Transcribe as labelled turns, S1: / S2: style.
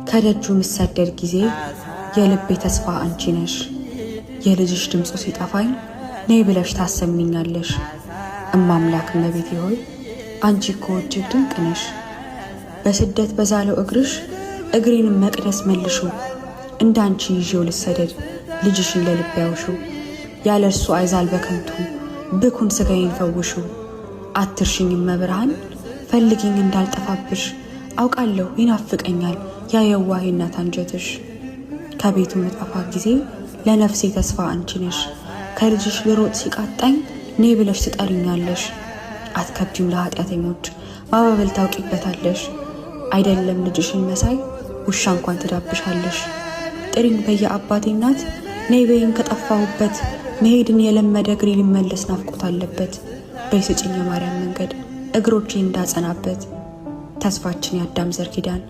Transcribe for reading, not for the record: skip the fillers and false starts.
S1: ከደጁ ምሰደድ ጊዜ የልቤ ተስፋ አንቺ ነሽ። የልጅሽ ድምፁ ሲጠፋኝ ነይ ብለሽ ታሰሚኛለሽ። እማምላክ እመቤቴ ሆይ አንቺ እኮ እጅግ ድንቅ ነሽ። በስደት በዛለው እግርሽ እግሬንም መቅደስ መልሹ። እንዳንቺ ይዤው ልሰደድ ልጅሽን ለልቤ ያውሹ። ያለ እርሱ አይዛል በከንቱ ብኩን ስጋዬን ፈውሹ። አትርሽኝ እመብርሃን ፈልጊኝ እንዳልጠፋብሽ። አውቃለሁ ይናፍቀኛል ያ የዋህ እናት አንጀትሽ። ከቤቱ ምጠፋ ጊዜ ለነፍሴ ተስፋ አንቺ ነሽ። ከልጅሽ ልሮጥ ሲቃጣኝ ነይ ብለሽ ትጠሪኛለሽ። አትከብጂም ለኃጢአተኞች ማባበል ታውቂበታለሽ። አይደለም ልጅሽን መሳይ ውሻ እንኳን ትዳብሻለሽ። ጥሪኝ በየአባቴ እናት ነይ በይኝ ከጠፋሁበት። መሄድን የለመደ እግሬ ሊመለስ ናፍቆት አለበት። በይስጭኝ የማርያም መንገድ እግሮቼ እንዳጸናበት። ተስፋችን የአዳም ዘር ኪዳን